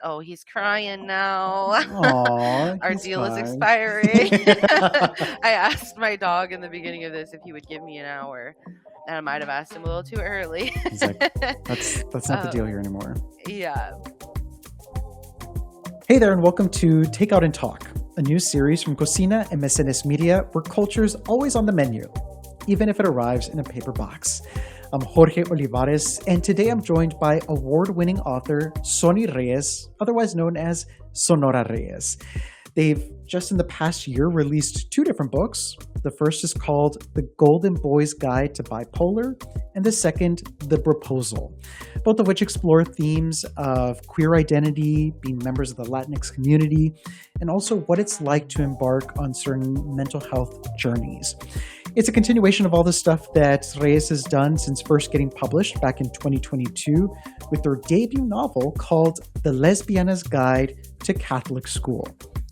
oh, he's crying now. Aw, Our he's deal is fine. expiring. I asked my dog in the beginning of this if he would give me an hour, and I might have asked him a little too early. He's like, that's not the deal um, here anymore. yeah. Hey there, and welcome to Takeout and Talk, a new series from Cocina and Mecenas Media where culture's always on the menu, even if it arrives in a paper box. I'm Xorje Olivares, and today I'm joined by award-winning author Sonora Reyes, otherwise known as Sonora Reyes. They've just in the past year released two different books. The first is called The Golden Boy's Guide to Bipolar, and the second, The Proposal, both of which explore themes of queer identity, being members of the Latinx community, and also what it's like to embark on certain mental health journeys. It's a continuation of all the stuff that Reyes has done since first getting published back in 2022 with their debut novel called The Lesbiana's Guide to Catholic School.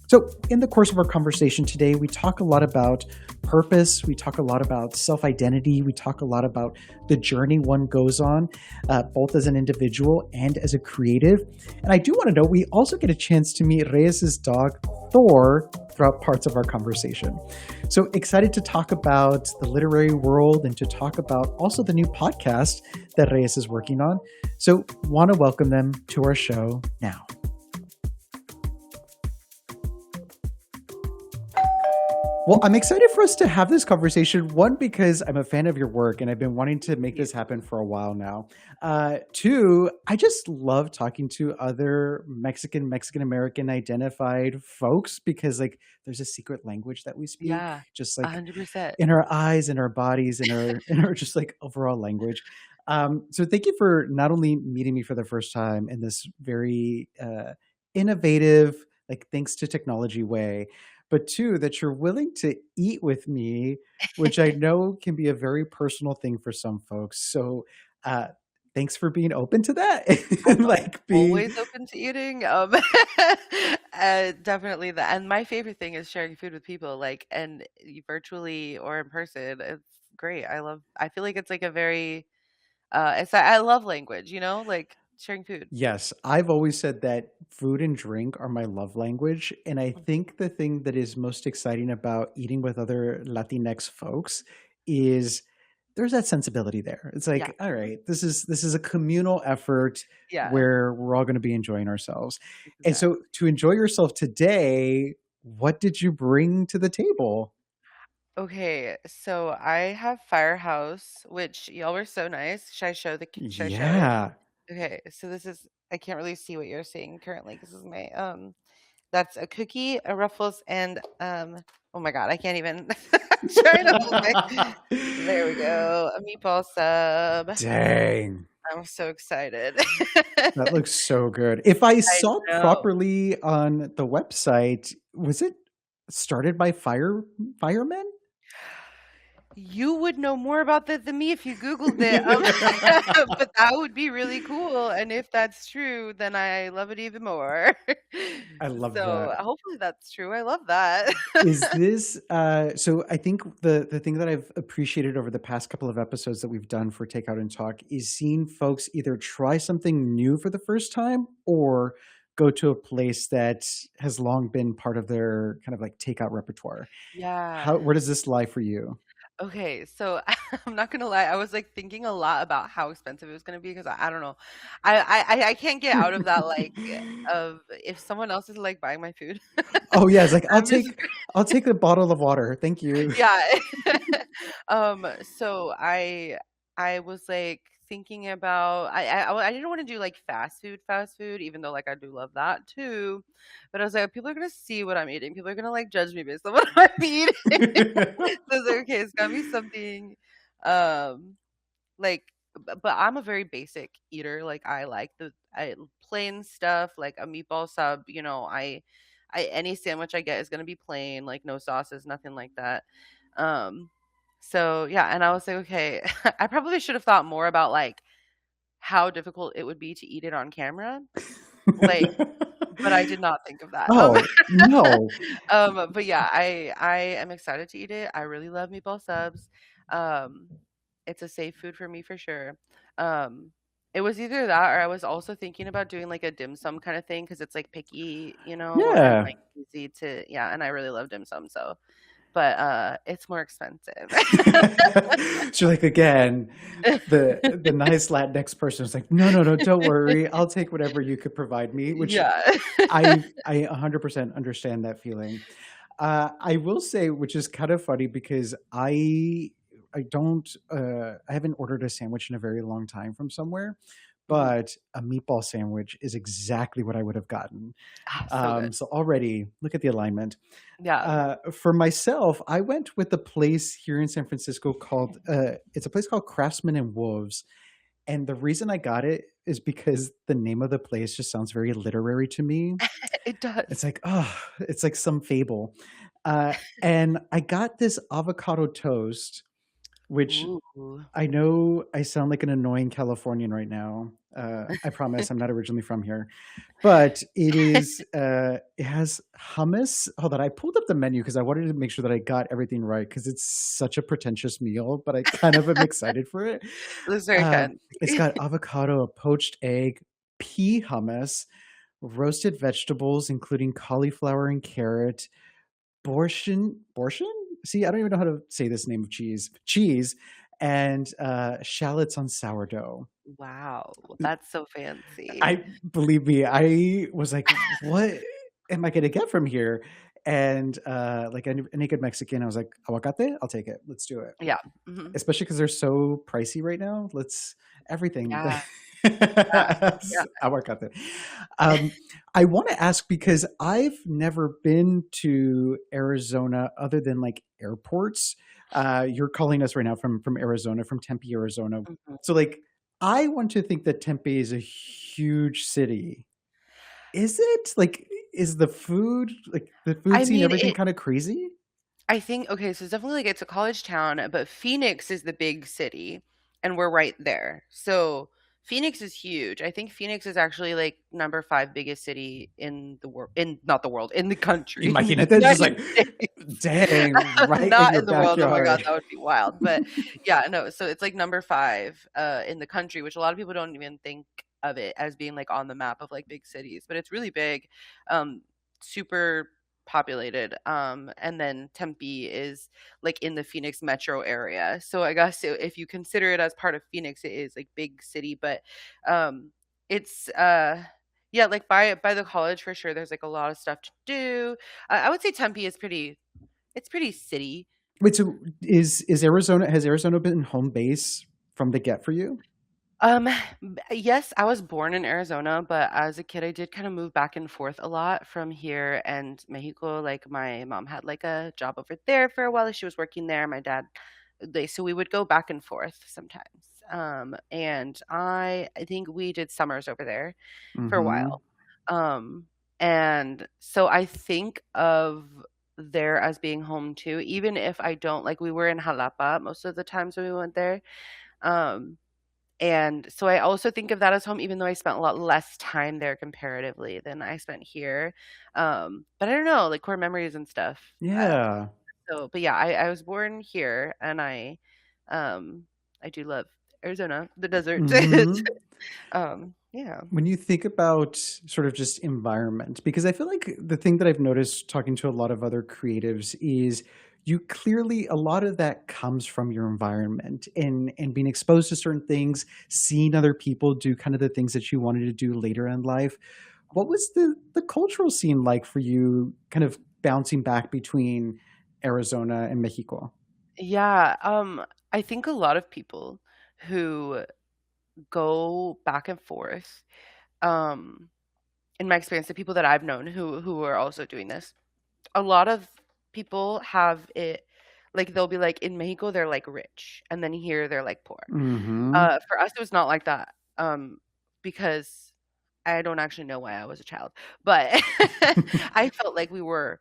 So in the course of our conversation today, we talk a lot about purpose. We talk a lot about self-identity. We talk a lot about the journey one goes on, both as an individual and as a creative. And I do want to know, we also get a chance to meet Reyes's dog, Thor, throughout parts of our conversation. So excited to talk about the literary world and to talk about also the new podcast that Reyes is working on. So want to welcome them to our show now. Well, I'm excited for us to have this conversation. One, because I'm a fan of your work and I've been wanting to make this happen for a while now. Two, I just love talking to other Mexican-American identified folks because like there's a secret language that we speak, Yeah. just like 100%. in our eyes, in our bodies, in our just like overall language. So thank you for not only meeting me for the first time in this very innovative, like thanks to technology way, but two, that you're willing to eat with me, which I know can be a very personal thing for some folks. So thanks for being open to that. Like being Always open to eating. Definitely that. And my favorite thing is sharing food with people, like, and virtually or in person. It's great. I feel like it's like a very, I love language, like sharing food. yes, I've always said that food and drink are my love language. And I think the thing that is most exciting about eating with other Latinx folks is there's that sensibility there. It's Yeah. like, all right, this is a communal effort Yeah. where we're all going to be enjoying ourselves. And so Exactly. to enjoy yourself today, what did you bring to the table? Okay, so I have Firehouse, which y'all were so nice. Should I show it? Yeah. Okay, so this is I can't really see what you're seeing currently because this is my that's a cookie, a Ruffles, and oh my God, I can't even I'm trying to hold my there we go. A meatball sub. Dang. I'm so excited. That looks so good. If I I saw know. properly on the website, was it started by firemen? You would know more about that than me if you Googled it. But that would be really cool. And if that's true, then I love it even more. I love So that. hopefully that's true. I love that. Is this so I think the thing that I've appreciated over the past couple of episodes that we've done for Takeout and Talk is seeing folks either try something new for the first time or go to a place that has long been part of their kind of like takeout repertoire. Yeah. How where does this lie for you? Okay, so I'm not gonna lie, I was like thinking a lot about how expensive it was gonna be because I don't know. I can't get out of that like of if someone else is like buying my food. Oh yeah, it's like I'm just I'll take the bottle of water. Thank you. yeah. So I was like thinking about I didn't want to do like fast food, even though like I do love that too. But I was like, people are gonna see what I'm eating. People are gonna like judge me based on what I'm eating. So I was like, okay, it's gotta be something um like but I'm a very basic eater. Like I like the plain stuff, like a meatball sub, I any sandwich I get is gonna be plain, like no sauces, nothing like that. Um, so yeah, and I was like, okay, I probably should have thought more about like how difficult it would be to eat it on camera. Like, but I did not think of that. Oh, no. But yeah, I am excited to eat it. I really love meatball subs. Um, it's a safe food for me for sure. Um, It was either that or I was also thinking about doing like a dim sum kind of thing because it's like picky, and Yeah. like easy to, yeah, and I really love dim sum, so but it's more expensive. So like again, the nice Latinx person is like, no, no, no, don't worry. I'll take whatever you could provide me, which Yeah. I 100% understand that feeling. I will say, which is kind of funny because I don't I haven't ordered a sandwich in a very long time from somewhere, Mhm. but a meatball sandwich is exactly what I would have gotten. Ah, so good. So already look at the alignment. Yeah. For myself, I went with a place here in San Francisco called it's a place called Craftsman and Wolves, and the reason I got it is because the name of the place just sounds very literary to me. It does. It's like, oh, it's like some fable. And I got this avocado toast, which Ooh. I know I sound like an annoying Californian right now. I promise I'm not originally from here, but it has hummus. Hold on, I pulled up the menu because I wanted to make sure that I got everything right because it's such a pretentious meal, but I kind of am excited for it. Looks very fancy. It's got avocado, a poached egg, pea hummus, roasted vegetables, including cauliflower and carrot, borscht. See, I don't even know how to say this name of cheese, and shallots on sourdough. Wow, that's so fancy. I believe me, I was like, "What am I gonna get from here?" And, like any good Mexican, I was like, "Aguacate? I'll take it. Let's do it." Yeah. Mhm. Especially because 'cause they're so pricey right now. Let's everything. Yeah, yeah, yeah. Aguacate. Um, I wanna ask because I've never been to Arizona other than, like, airports. You're calling us right now from Arizona, from Tempe, Arizona. Mhm. So, like, I want to think that Tempe is a huge city. Is it? Like, is the food I scene, mean, everything kinda crazy? I think okay, so it's definitely like it's a college town, but Phoenix is the big city, and we're right there. So Phoenix is huge. I think Phoenix is actually like number 5 biggest city in the world, in not the world, in the country, in the Imagínate, it's just United like, States. dang, right in Not your in the world. Oh my god, backyard. that would be wild. But yeah, no. So it's like number 5 in the country, which a lot of people don't even think of it as being like on the map of like big cities, but it's really big. Um, super populated. And then Tempe is like in the Phoenix metro area. So I guess if you consider it as part of Phoenix, it is like big city, but it's yeah, like by the college for sure. There's like a lot of stuff to do. I would say Tempe is pretty. It's pretty city. Wait, so is Arizona has Arizona been home base from the get for you? Um, yes, I was born in Arizona, but as a kid, I did kind of move back and forth a lot from here and Mexico. Like my mom had like a job over there for a while. She was working there. My dad, so we would go back and forth sometimes. And I think we did summers over there for a Mhm. while. Um, and so I think of there as being home too, even if I don't like we were in Jalapa most of the times when we went there. Um, and so I also think of that as home, even though I spent a lot less time there comparatively than I spent here. But I don't know, like core memories and stuff. Yeah. But yeah, I was born here, and um, I do love Arizona, the desert. Mhm. Yeah. When you think about sort of just environment, because I feel like the thing that I've noticed talking to a lot of other creatives is you clearly a lot of that comes from your environment and being exposed to certain things, seeing other people do kind of the things that you wanted to do later in life. What was the cultural scene like for you kind of bouncing back between Arizona and Mexico? Yeah, I think a lot of people who go back and forth, um, in my experience, the people that I've known who are also doing this, a lot of people have it like they'll be like in Mexico they're like rich and then here they're like poor. Mhm. For us it was not like that. Because I don't actually know why I was a child, but I felt like we were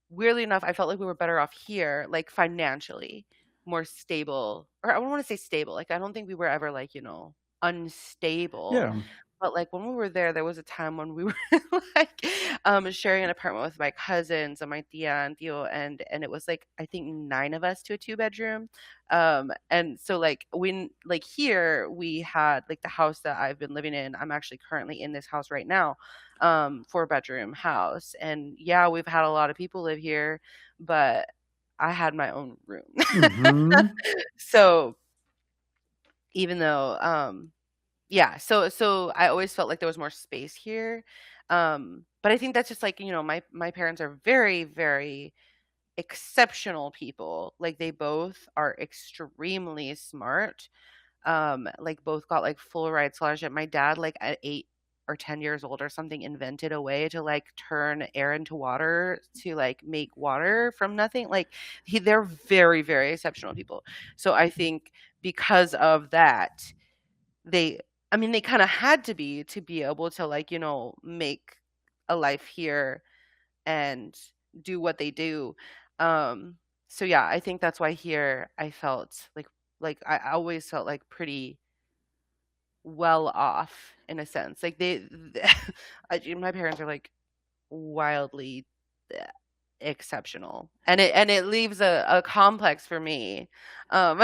weirdly enough, I felt like we were better off here, like financially, more stable. Or I don't want to say stable. Like I don't think we were ever like, unstable, Yeah. but, like, when we were there was a time when we were, like, sharing an apartment with my cousins and my tia and tío, and it was, like, I think 9 of us to a two-bedroom, and so, like, when like, here, we had like, the house that I've been living in, I'm actually currently in this house right now, four-bedroom house, and, yeah, we've had a lot of people live here, but I had my own room. Mhm. So, even though, yeah, so I always felt like there was more space here, but I think that's just, like, my parents are very, very exceptional people, like, they both are extremely smart, like, both got, like, full ride scholarship. My dad, like, at 8 or 10 years old or something, invented a way to, like, turn air into water to, like, make water from nothing, like, they're very, very exceptional people. So I think because of that, they I mean, they kinda had to be able to, like, make a life here and do what they do. Um, so yeah, I think that's why here I felt like I always felt like pretty well off in a sense. Like my parents are like wildly uh, exceptional, and it leaves a complex for me. Um,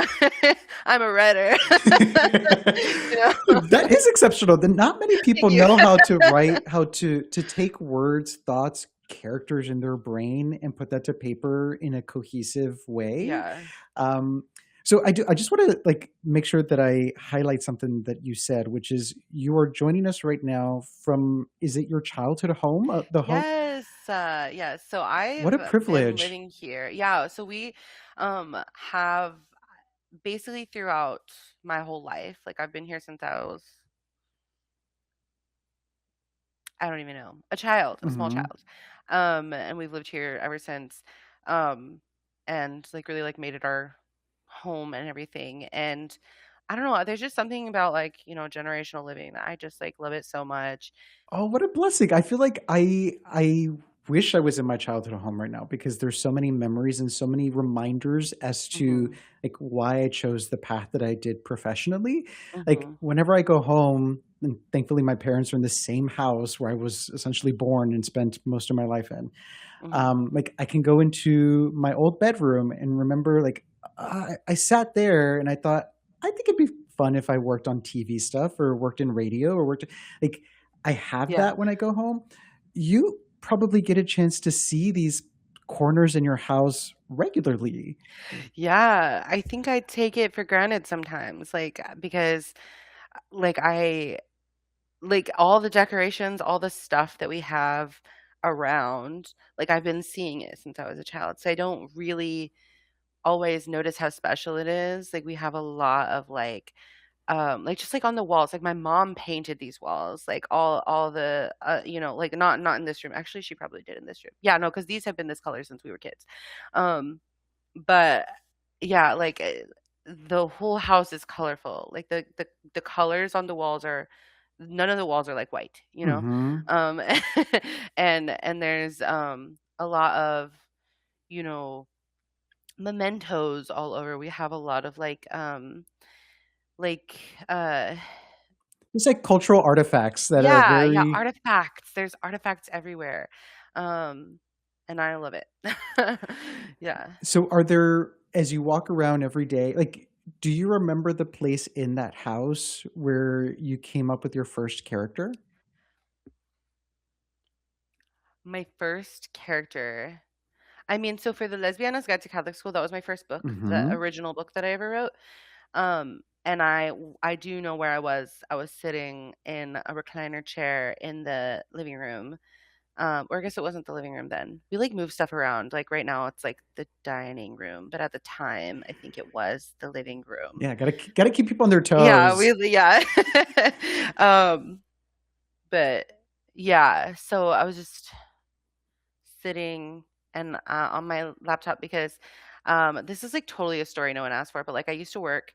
I'm a redder, you know. That is exceptional. Not many Thank people you. know how to write, how to take words, thoughts, characters in their brain and put that to paper in a cohesive way. Yeah. Um, so I just want to like make sure that I highlight something that you said, which is you are joining us right now from, is it your childhood home? The home. Yes, yes. So What I've a been privilege. living here. Yeah, so we have basically throughout my whole life. Like I've been here since I was I don't even know, a small Hmm. child. And we've lived here ever since. Um and like really like made it our home and everything. And I don't know, there's just something about like, generational living that I just like love it so much. Oh, what a blessing. I feel like I wish I was in my childhood home right now because there's so many memories and so many reminders as to Mhm. like why I chose the path that I did professionally. Like Mhm. whenever I go home, and thankfully my parents are in the same house where I was essentially born and spent most of my life in. Mhm. Like I can go into my old bedroom and remember like I sat there and I thought I think it'd be fun if I worked on TV stuff or worked in radio or worked like I have Yeah. that when I go home. You probably get a chance to see these corners in your house regularly. Yeah, I think I take it for granted sometimes, like, because, like, like, all the decorations, all the stuff that we have around, like, I've been seeing it since I was a child, so I don't really always notice how special it is. Like, we have a lot of, like, just, like, on the walls, like, my mom painted these walls, like, all the, like, not in this room. Actually, she probably did in this room. Yeah, no, because these have been this color since we were kids. Um But yeah, like, the whole house is colorful. Like, the colors on the walls are none of the walls are, like, white, you know? Mhm. Um, and there's, a lot of, you know, mementos all over. We have a lot of, like, uh It's like cultural artifacts that are yeah, yeah, very. artifacts. There's artifacts everywhere. Um, and I love it. Yeah. So are there, as you walk around every day, like do you remember the place in that house where you came up with your first character? My first character I mean, so for the Lesbianas Guide to Catholic School, that was my first book, the Mhm. original book that I ever wrote. And I do know where I was. I was sitting in a recliner chair in the living room. Or I guess it wasn't the living room then. We like move stuff around. Like right now it's like the dining room, but at the time I think it was the living room. Yeah, gotta keep people on their Yeah, toes. yeah. um, but yeah, so I was just sitting and on my laptop because this is like totally a story no one asked for, but like I used to work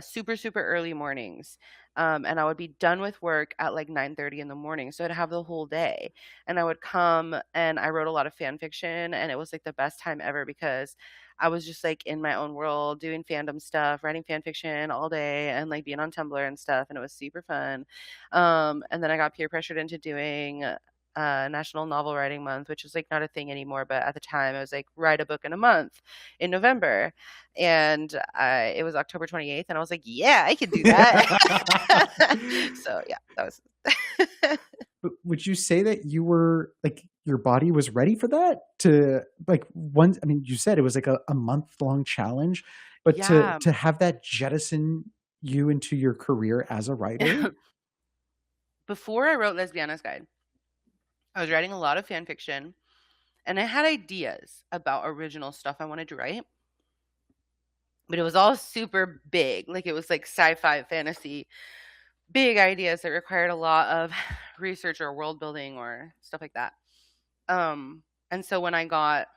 super super early mornings, and I would be done with work at like 9:30 in the morning, so I'd have the whole day, and I would come and I wrote a lot of fan fiction, and it was like the best time ever because I was just like in my own world doing fandom stuff, writing fan fiction all day and like being on Tumblr and stuff, and it was super fun. And then I got peer pressured into doing National Novel Writing Month, which is like not a thing anymore, but at the time it was like write a book in a month in November. And it was October 28th, and I was like, yeah, I could do that. So yeah, that was But would you say that you were like your body was ready for that? To like one, I mean, you said it was like a month-long challenge, but yeah. to have that jettison you into your career as a writer? Before I wrote Lesbiana's Guide, I was writing a lot of fan fiction, and I had ideas about original stuff I wanted to write, but it was all super big. Like it was like sci-fi fantasy, big ideas that required a lot of research or world building or stuff like that. And so when I got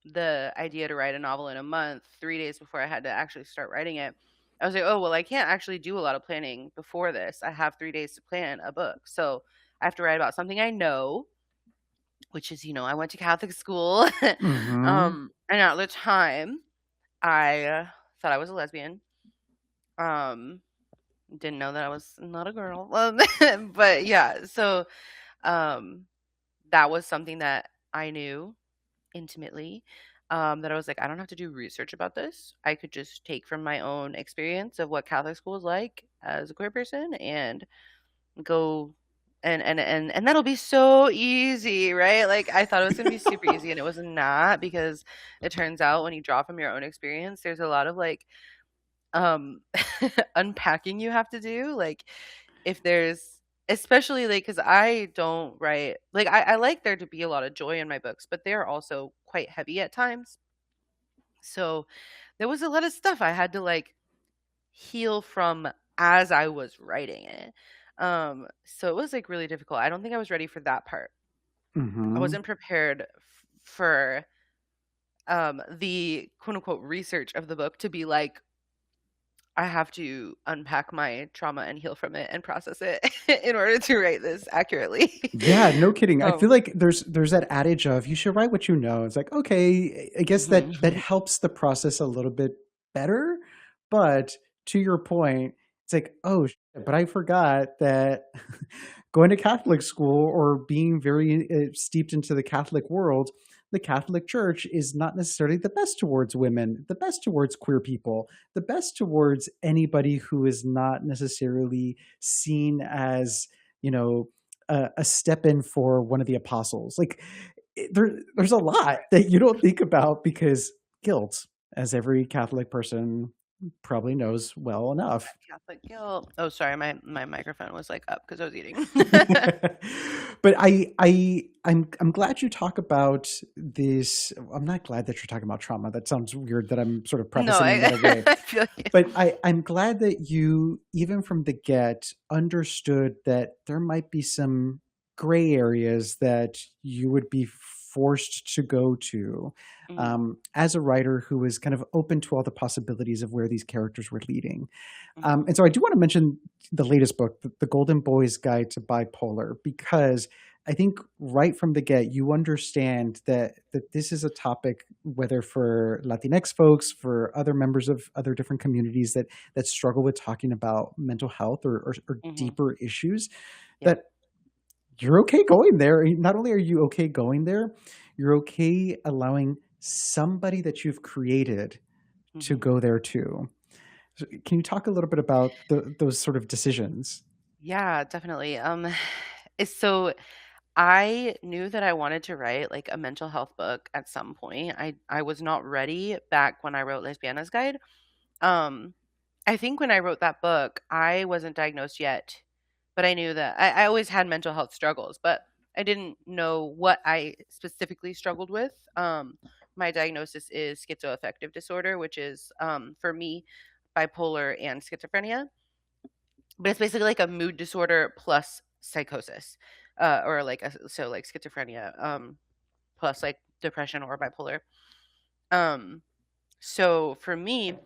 the idea to write a novel in a month, 3 days before I had to actually start writing it, I was like, "Oh, well, I can't actually do a lot of planning before this. I have 3 days to plan a book. So, I have to write about something I know, which is, I went to Catholic school." Mm-hmm. And at the time, I thought I was a lesbian. Um, didn't know that I was not a girl. But yeah, so um that was something that I knew intimately, that I was like, I don't have to do research about this. I could just take from my own experience of what Catholic school is like as a queer person and go and that'll be so easy, right? Like I thought it was gonna be super easy and it was not, because it turns out when you draw from your own experience, there's a lot of like um unpacking you have to do. Like if there's, especially like, because I don't write like, I like there to be a lot of joy in my books, but they're also quite heavy at times. So there was a lot of stuff I had to like heal from as I was writing it. So it was like really difficult. I don't think I was ready for that part. I Mm-hmm. wasn't prepared for the quote unquote research of the book to be like, I have to unpack my trauma and heal from it and process it in order to write this accurately. Yeah, no kidding. I feel um, like there's that adage of you should write what you know. It's like, okay, I guess that mhm. helps the process a little bit better. But to your point, it's like, oh, shit, but I forgot that going to Catholic school or being very steeped into the Catholic world, the Catholic Church is not necessarily the best towards women, the best towards queer people, the best towards anybody who is not necessarily seen as, you know, a step in for one of the apostles. Like there's a lot that you don't think about because guilt, as every Catholic person probably knows well enough. Catholic guilt. Oh, sorry, my microphone was like up because I was eating. But I'm glad you talk about this. I'm not glad that you're talking about trauma. That sounds weird that I'm sort of No, prefacing in that way. I feel you. But I'm glad that you, even from the get, understood that there might be some gray areas that you would be forced to go to Mhm, as a writer who is kind of open to all the possibilities of where these characters were leading. mhm, And so I do want to mention the latest book, The Golden Boy's Guide to Bipolar, because I think right from the get, you understand that this is a topic, whether for Latinx folks, for other members of other different communities that struggle with talking about mental health or mhm. deeper issues, Yeah. that you're okay going there. Not only are you okay going there, you're okay allowing somebody that you've created to Mhm. go there too. So can you talk a little bit about those sort of decisions? Yeah, definitely. It's so I knew that I wanted to write like a mental health book at some point. I was not ready back when I wrote Lesbiana's Guide. Um, I think when I wrote that book, I wasn't diagnosed yet, but I knew that I always had mental health struggles, but I didn't know what I specifically struggled with. My diagnosis is schizoaffective disorder, which is, for me, bipolar and schizophrenia, but it's basically like a mood disorder plus psychosis, or like so like schizophrenia, plus like depression or bipolar. Um, so for me,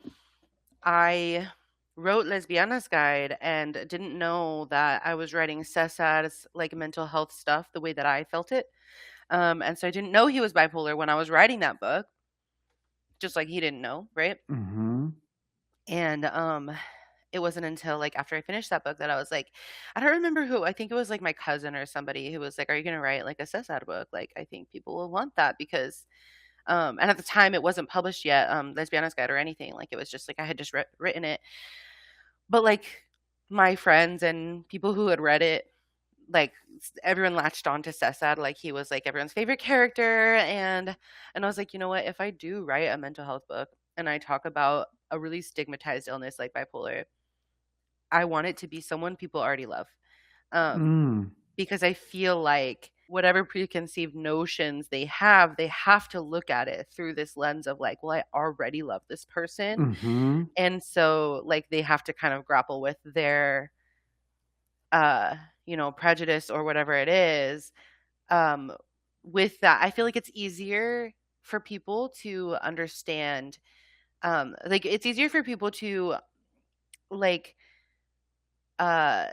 I wrote Lesbiana's Guide and didn't know that I was writing Cesar's like mental health stuff the way that I felt it. And so I didn't know he was bipolar when I was writing that book. just like he didn't know, right? Mhm. And it wasn't until like after I finished that book that I was like, I don't remember who. I think it was like my cousin or somebody who was like, "Are you gonna write like a Cesar book? Like, I think people will want that because." And at the time, it wasn't published yet, Lesbiana's Guide or anything. Like, it was just like I had just written it. But like my friends and people who had read it, like everyone latched on to Cesar. Like he was like everyone's favorite character, and I was like, you know what? If I do write a mental health book and I talk about a really stigmatized illness like bipolar, I want it to be someone people already love. Um, Mm. because I feel like whatever preconceived notions they have to look at it through this lens of like, well, I already love this person. Mhm. And so like they have to kind of grapple with their uh, prejudice or whatever it is. Um, with that, I feel like it's easier for people to understand like it's easier for people to like uh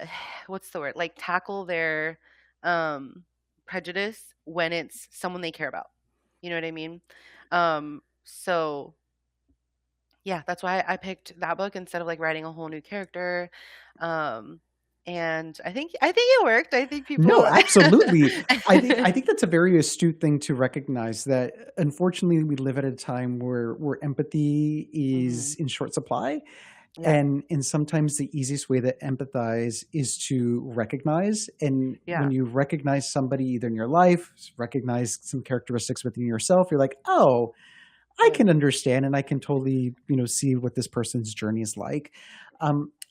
what's the word? Like tackle their um prejudice when it's someone they care about. You know what I mean? So yeah, that's why I picked that book instead of like writing a whole new character. Um and I think it worked. I think No, people absolutely. I think that's a very astute thing to recognize that unfortunately we live at a time where empathy is Mhm. in short supply. Yeah. And sometimes the easiest way to empathize is to recognize. And when Yeah. you recognize somebody either in your life, recognize some characteristics within yourself, you're like, oh, I Yeah. can understand and I can totally, see what this person's journey is like.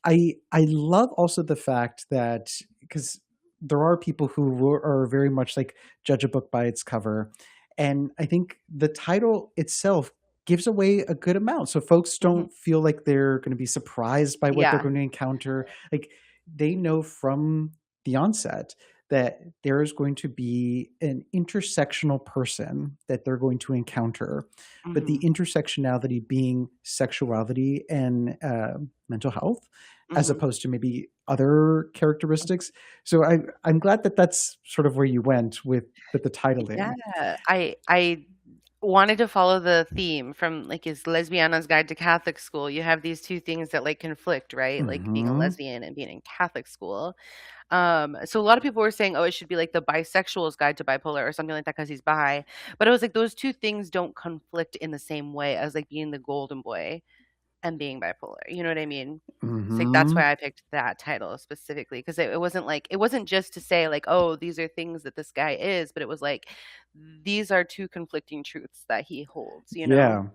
I love also the fact that because there are people who are very much like judge a book by its cover, and I think the title itself gives away a good amount, so folks Mhm. don't feel like they're going to be surprised by what they're Yeah. going to encounter. Like they know from the onset that there is going to be an intersectional person that they're going to encounter, but the Mhm. intersectionality being sexuality and mental health, as Mhm. opposed to maybe other characteristics. So I'm glad that that's sort of where you went with the Yeah. titling. I wanted to follow the theme from like his Lesbiana's Guide to Catholic School. You have these two things that like conflict, right? Like being a Hmm. lesbian and being in Catholic school. So a lot of people were saying, "Oh, it should be like the bisexual's guide to bipolar or something like that because he's bi." But it was like those two things don't conflict in the same way as like being the golden boy and being bipolar. You know what I mean? It's like that's Hmm. why I picked that title specifically because it wasn't like it wasn't just to say like, "Oh, these are things that this guy is," but it was like these are two conflicting truths that he holds. Yeah.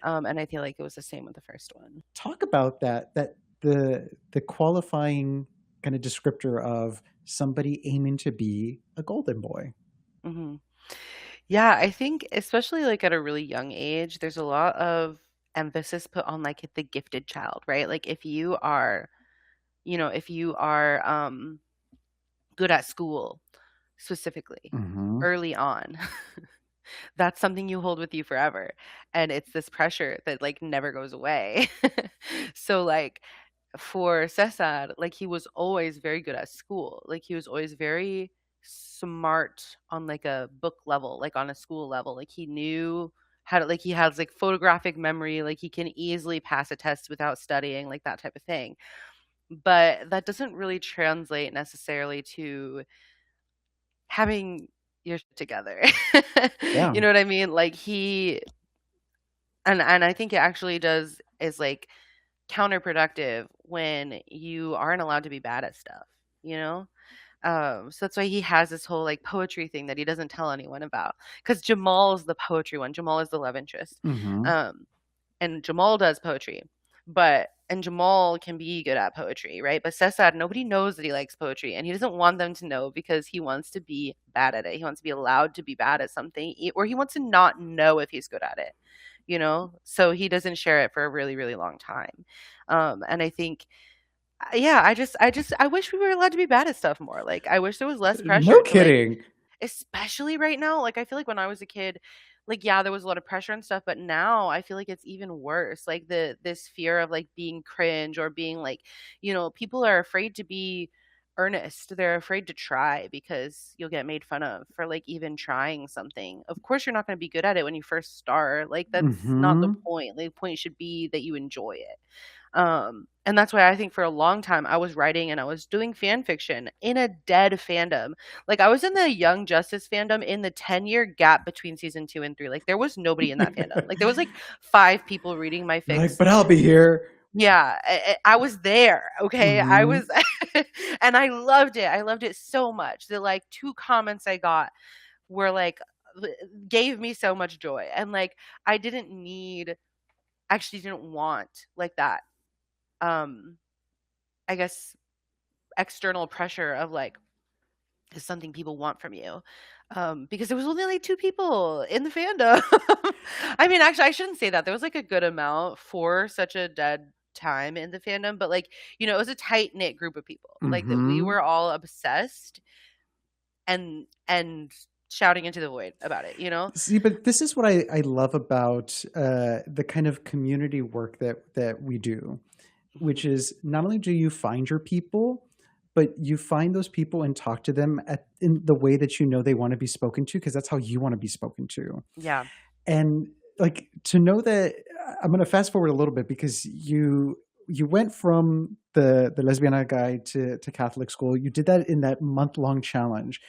And I feel like it was the same with the first one. Talk about that the qualifying kind of descriptor of somebody aiming to be a golden boy. Hmm. Yeah, I think especially like at a really young age, there's a lot of emphasis put on like the gifted child, right? Like if you are good at school specifically Hmm. early on, that's something you hold with you forever. And it's this pressure that like never goes away. So like for Cesar, like he was always very good at school. Like he was always very smart on like a book level, like on a school level. Like he knew how to like he has like photographic memory, like he can easily pass a test without studying, like that type of thing. But that doesn't really translate necessarily to having your shit together. Yeah. You know what I mean? Like he and I think it actually does is like counterproductive when you aren't allowed to be bad at stuff, you know? So that's why he has this whole like poetry thing that he doesn't tell anyone about. Because Jamal is the poetry one. Jamal is the love interest. Hmm. Um, and Jamal does poetry, and Jamal can be good at poetry, right? But Cesar, nobody knows that he likes poetry, and he doesn't want them to know because he wants to be bad at it. He wants to be allowed to be bad at something, or he wants to not know if he's good at it, So he doesn't share it for a really, really long time. And I think, yeah, I wish we were allowed to be bad at stuff more. Like, I wish there was less No pressure to like kidding. especially right now, like, I feel like when I was a kid, like, yeah, there was a lot of pressure and stuff, but now I feel like it's even worse. Like, this fear of, like, being cringe or being, like, people are afraid to be earnest. They're afraid to try because you'll get made fun of for like even trying something. Of course, you're not going to be good at it when you first start. Like that's not the Mm-hmm. point. The point should be that you enjoy it. And that's why I think for a long time I was writing and I was doing fan fiction in a dead fandom. Like I was in the Young Justice fandom in the 10-year gap between season 2 and 3. Like there was nobody in that fandom. Like there was like 5 people reading my You're like, fics. but I'll be here. Yeah, I was there, okay? I Mm-hmm. was and I loved it. I loved it so much. The like 2 comments I got were like gave me so much joy. And like I didn't need actually didn't want like that um I guess external pressure of like is something people want from you. Because there was only like 2 people in the fandom. I mean, actually, I shouldn't say that. There was like a good amount for such a dead time in the fandom, but like, it was a tight knit group of people. Like that we Mm-hmm. were all obsessed and shouting into the void about it, you know? See, but this is what I love about the kind of community work that we do, which Mhm. is not only do you find your people, but you find those people and talk to them in the way that you know they want to be spoken to, because that's how you want to be spoken to. Yeah. And like to know that I'm going to fast forward a little bit because you went from the lesbiana guide to Catholic school. You did that in that month-long challenge.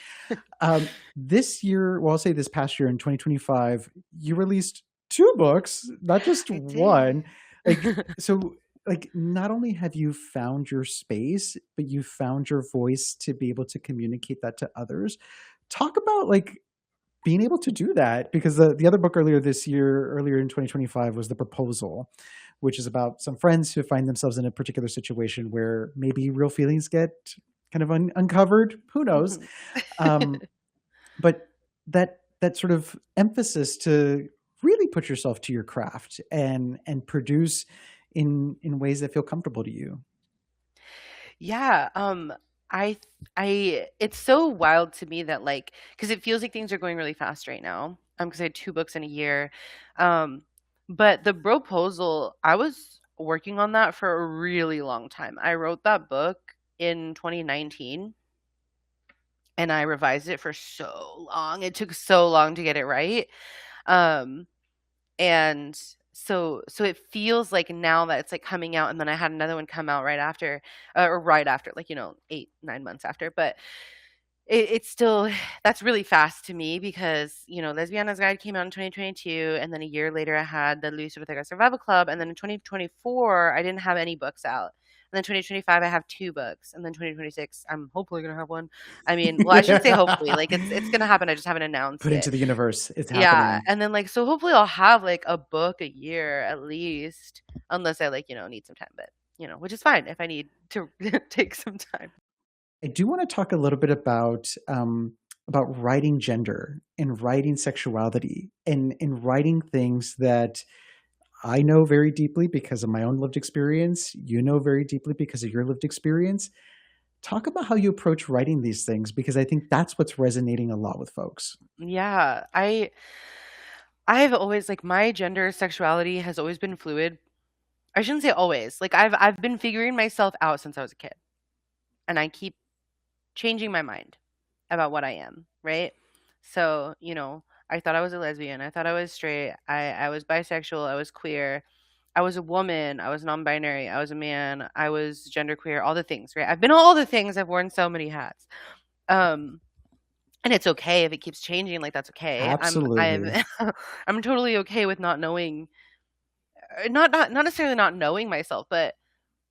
This year, well, I'll say this past year in 2025, you released 2 books, not just I did. one. Like, so, like, not only have you found your space, but you found your voice to be able to communicate that to others. Talk about like being able to do that, because the other book earlier in 2025, was The Proposal, which is about some friends who find themselves in a particular situation where maybe real feelings get kind of uncovered. Who knows? Mhm. Um, but that sort of emphasis to really put yourself to your craft and produce in ways that feel comfortable to you. Yeah, I it's so wild to me that like because it feels like things are going really fast right now. Because I had 2 books in a year. Um, but the proposal, I was working on that for a really long time. I wrote that book in 2019 and I revised it for so long. It took so long to get it right. Um, and so it feels like now that it's like coming out and then I had another one come out right after or right after like 8 9 months after, but it's still that's really fast to me because Lesbiana's Guide came out in 2022 and then a year later I had the Luis Ortega Survival Club, and then in 2024 I didn't have any books out, and then 2025 I have 2 books, and then 2026 I'm hopefully gonna have one. I mean, well, I shouldn't say hopefully, like it's gonna happen, I just haven't announced Put it. into the universe. It's Yeah, happening. and then, like, so hopefully I'll have, like, a book a year at least, unless I, like, need some time, but, which is fine if I need to take some time. I do want to talk a little bit about writing gender and writing sexuality and writing things that I know very deeply because of my own lived experience. You know very deeply because of your lived experience. Talk about how you approach writing these things, because I think that's what's resonating a lot with folks. Yeah, I've always like, my gender sexuality has always been fluid. I shouldn't say always, like, I've been figuring myself out since I was a kid, and I keep changing my mind about what I am, right? So, I thought I was a lesbian, I thought I was straight, I was bisexual, I was queer, I was a woman, I was non-binary, I was a man, I was genderqueer, all the things, right? I've been all the things, I've worn so many hats. Um, and it's okay if it keeps changing, like that's okay. I'm Absolutely. I'm totally okay with not knowing, not necessarily not knowing myself, but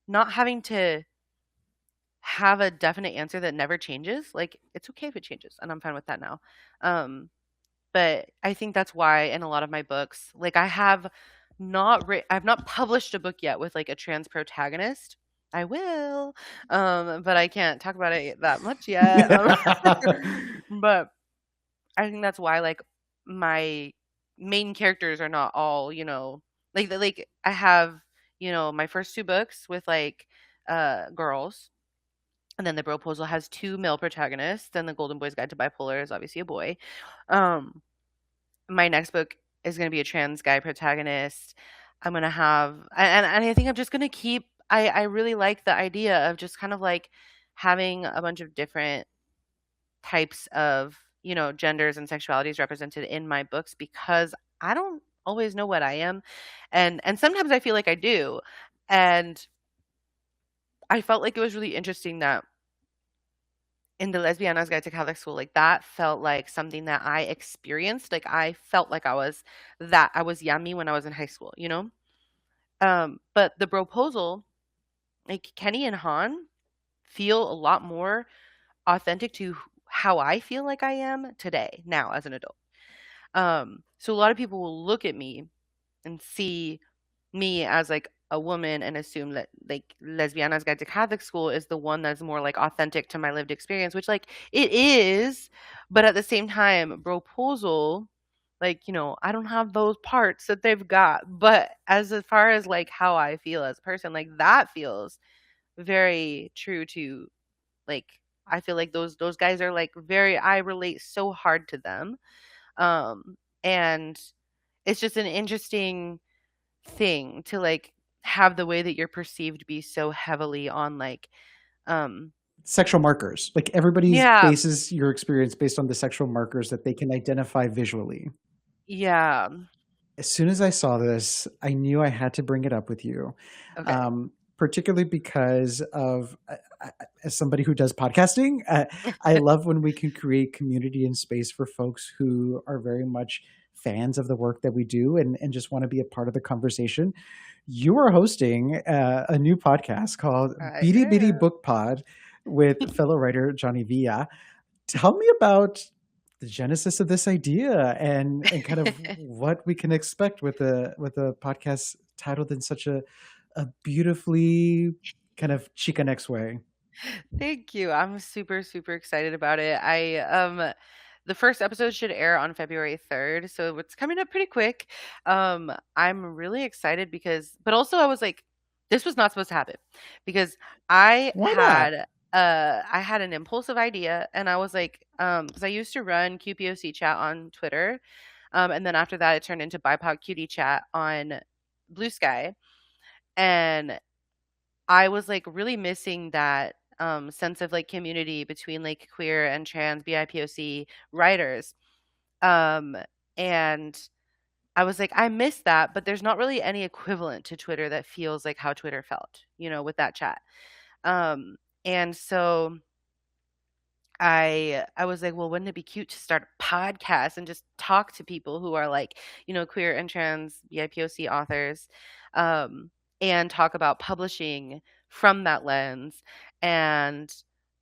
not having to have a definite answer that never changes. Like it's okay if it changes, and I'm fine with that now. Um, but I think that's why in a lot of my books, like I've not published a book yet with like a trans protagonist. I will, but I can't talk about it that much yet. But I think that's why like my main characters are not all, like I have, my first 2 books with like girls, and then the proposal has 2 male protagonists, and the Golden Boy's Guide to Bipolar is obviously a boy. Um my next book is gonna be a trans guy protagonist. I'm gonna have and I think I'm just gonna keep I really like the idea of just kind of like having a bunch of different types of, genders and sexualities represented in my books because I don't always know what I am. And sometimes I feel like I do. And I felt like it was really interesting that in the Lesbianas Guide to Catholic School, like that felt like something that I experienced. Like I felt like I was yummy when I was in high school, you know? But the proposal, like Kenny and Han feel a lot more authentic to how I feel like I am today, now as an adult. So a lot of people will look at me and see me as like a woman and assume that like Lesbianas Guide to Catholic School is the one that's more like authentic to my lived experience, which like it is, but at the same time, Broposal, like, I don't have those parts that they've got. But as far as like how I feel as a person, like that feels very true to like I feel like those guys are like very I relate so hard to them. And it's just an interesting thing to like have the way that you're perceived be so heavily on like um Sexual markers. Like everybody yeah, bases your experience based on the sexual markers that they can identify visually. yeah, As soon as I saw this, I knew I had to bring it up with you, okay. particularly because of, as somebody who does podcasting, I love when we can create community and space for folks who are very much fans of the work that we do and just want to be a part of the conversation. You are hosting a new podcast called I Beady Bitty am. Book Pod with fellow writer Johnny Villa. Tell me about the genesis of this idea and kind of what we can expect with a podcast titled in such a beautifully kind of Chicanx way. Thank you. I'm super, super excited about it. The first episode should air on February 3rd, so it's coming up pretty quick. I'm really excited because but also I was like, this was not supposed to happen because I Why not? had I had an impulsive idea and I was like, because I used to run QPOC chat on Twitter. And then after that it turned into BIPOC Cutie chat on Blue Sky. And I was, like, really missing that, sense of, like, community between, like, queer and trans BIPOC writers, um, and I was like, "I miss that," but there's not really any equivalent to Twitter that feels like how Twitter felt, with that chat, and so I was like, "Well, wouldn't it be cute to start a podcast and just talk to people who are like, queer and trans BIPOC authors, um, and talk about publishing from that lens and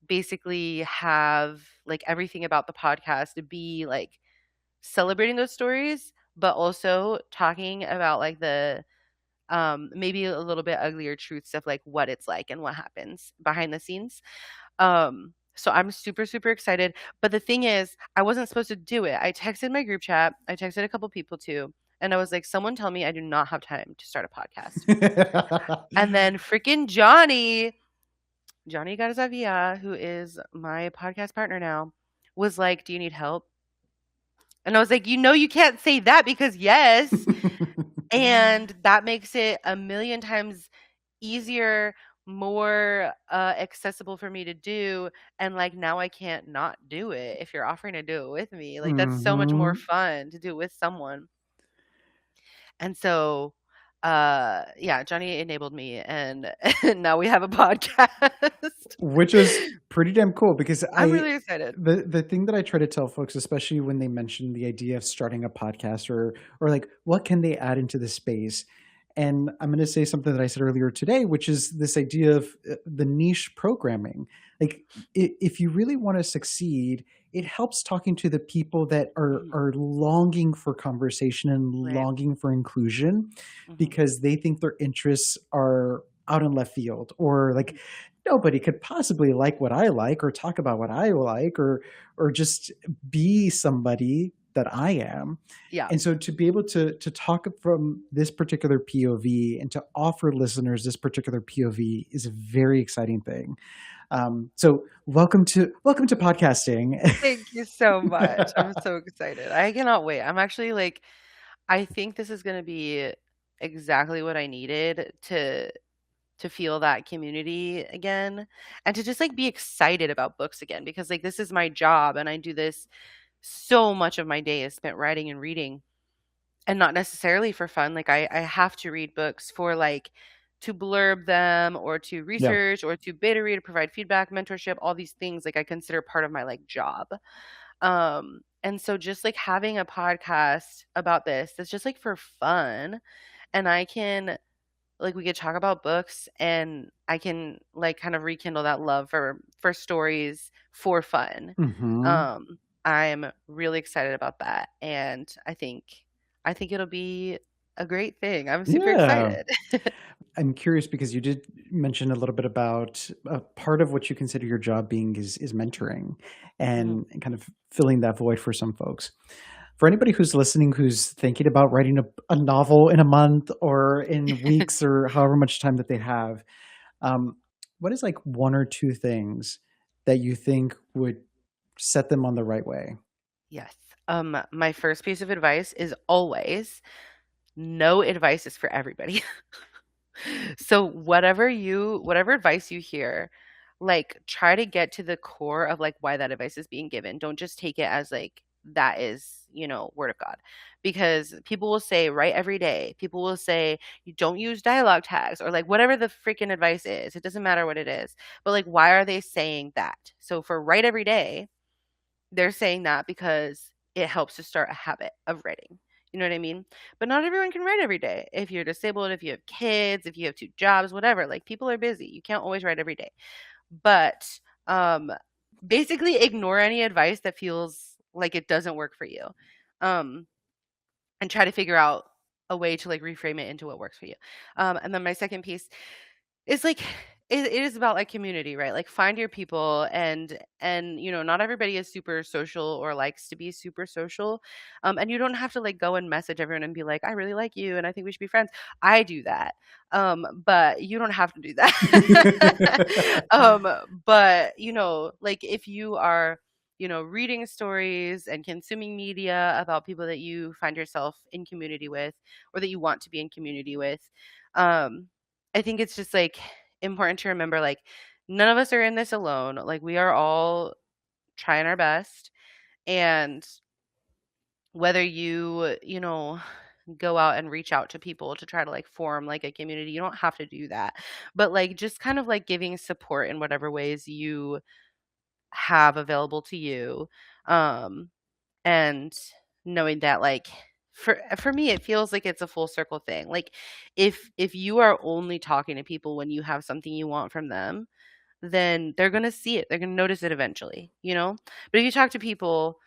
basically have like everything about the podcast to be like celebrating those stories, but also talking about like the maybe a little bit uglier truths of like what it's like and what happens behind the scenes." So I'm super, super excited. But the thing is, I wasn't supposed to do it. I texted my group chat. I texted a couple people too. And I was like, someone tell me I do not have time to start a podcast. And then freaking Johnny Garzavia, who is my podcast partner now, was like, do you need help? And I was like, you can't say that because yes. And that makes it a million times easier, more, accessible for me to do, and, like, now I can't not do it if you're offering to do it with me, like, that's so much more Mhm. fun to do it with someone, and so, yeah, Johnny enabled me, and and now we have a podcast. Which is pretty damn cool because I'm I really excited. the thing that I try to tell folks, especially when they mention the idea of starting a podcast or like what can they add into the space. And I'm going to say something that I said earlier today, which is this idea of the niche programming. Like if you really want to succeed, it helps talking to the people that Mhm. are longing for conversation and Right. longing for inclusion Mhm. because they think their interests are out in left field or like Mhm. nobody could possibly like what I like or talk about what I like or just be somebody that I am. Yeah. And so to be able to talk from this particular POV and to offer listeners this particular POV is a very exciting thing. So welcome to podcasting. Thank you so much. I'm so excited. I cannot wait. I'm actually, like I think this is gonna be exactly what I needed to to feel that community again and to just like be excited about books again because like this is my job and I do this so much of my day is spent writing and reading and not necessarily for fun. Like I have to read books for like to blurb them or to Yeah. research or to beta read, provide feedback, mentorship, all these things like I consider part of my like job. And so just like having a podcast about this that's just like for fun and I can like we could talk about books and I can like kind of rekindle that love for stories for fun. Hmm. Um I'm really excited about that and I think it'll be a great thing. I'm super Yeah. excited. I'm curious because you did mention a little bit about part of what you consider your job being is mentoring Mhm. and kind of filling that void for some folks. For anybody who's listening who's thinking about writing a novel in a month or in weeks or however much time that they have, um, what is like one or two things that you think would set them on the right way? Yes. My first piece of advice is always no advice is for everybody. So whatever advice you hear, like try to get to the core of like why that advice is being given. Don't just take it as like that is, word of God. Because people will say write every day. People will say you don't use dialogue tags or like whatever the freaking advice is. It doesn't matter what it is. But like why are they saying that? So for write every day, they're saying that because it helps to start a habit of writing. You know what I mean? But not everyone can write every day. If you're disabled, if you have kids, if you have two jobs, whatever, like people are busy. You can't always write every day. But um basically ignore any advice that feels like it doesn't work for you. Um and try to figure out a way to like reframe it into what works for you. And then my second piece it's like it is about like community, right? Like find your people and not everybody is super social or likes to be super social. And you don't have to like go and message everyone and be like, I really like you and I think we should be friends. I do that. But you don't have to do that. But like if you are reading stories and consuming media about people that you find yourself in community with or that you want to be in community with, um I think it's just like important to remember like none of us are in this alone. Like we are all trying our best and whether go out and reach out to people to try to like form like a community, you don't have to do that. But like just kind of like giving support in whatever ways you have available to you. Um and knowing that like for me it feels like it's a full circle thing. Like if you are only talking to people when you have something you want from them, then they're going to see it. They're going to notice it eventually. But if you talk to people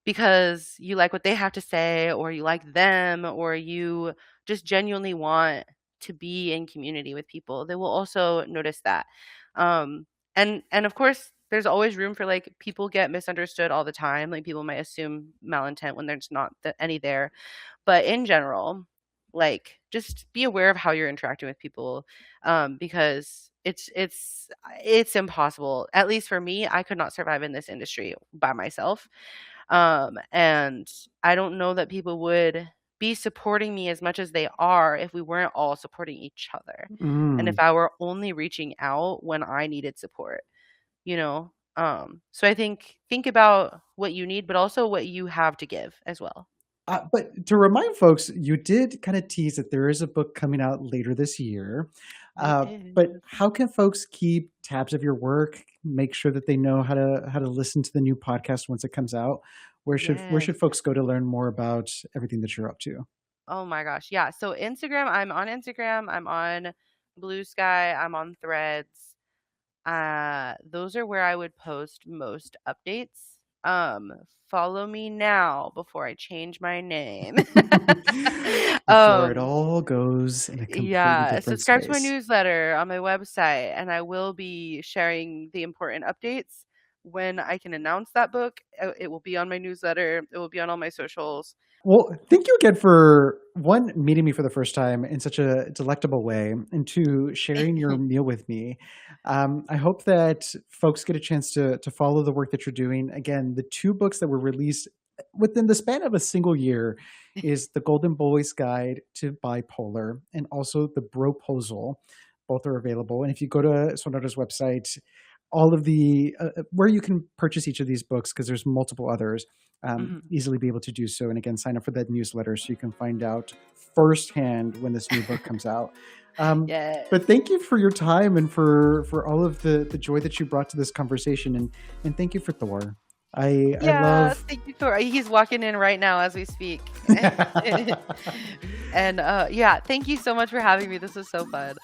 because you like what they have to say or you like them or you just genuinely want to be in community with people, they will also notice that. Um and of course there's always room for like people get misunderstood all the time. Like people might assume malintent when there's not any there. But in general, like just be aware of how you're interacting with people because it's impossible. At least for me, I could not survive in this industry by myself. And I don't know that people would be supporting me as much as they are if we weren't all supporting each other. And if Mm. I were only reaching out when I needed support, you know? So I think about what you need, but also what you have to give as well. But to remind folks, you did kind of tease that there is a book coming out later this year. It But is. how can folks keep tabs of your work? Make sure that they know how to listen to the new podcast once it comes out. Where Yes. should folks go to learn more about everything that you're up to? Oh my gosh. Yeah. So Instagram, I'm on Instagram, I'm on Blue Sky, I'm on Threads. Those are where I would post most updates. Um, Follow me now before I change my name. Before it um, all goes in a completely yeah, different subscribe to my space. newsletter on my website, and I will be sharing the important updates when I can announce that book. It will be on my newsletter. It will be on all my socials. Well, thank you again for one, meeting me for the first time in such a delectable way, and two, sharing your meal with me. I hope that folks get a chance to follow the work that you're doing. Again, the two books that were released within the span of a single year is The Golden Boy's Guide to Bipolar and also The Broposal. Both are available. And if you go to Sonora's website, all of the where you can purchase each of these books, because there's multiple others, Mhm. easily be able to do so. And again, sign up for that newsletter so you can find out firsthand when this new book comes out. Um, Yes. but thank you for your time and for all of the joy that you brought to this conversation, and thank you for Thor. I Yeah, love. thank you for he's walking in right now as we speak. And, yeah, thank you so much for having me. This was so fun.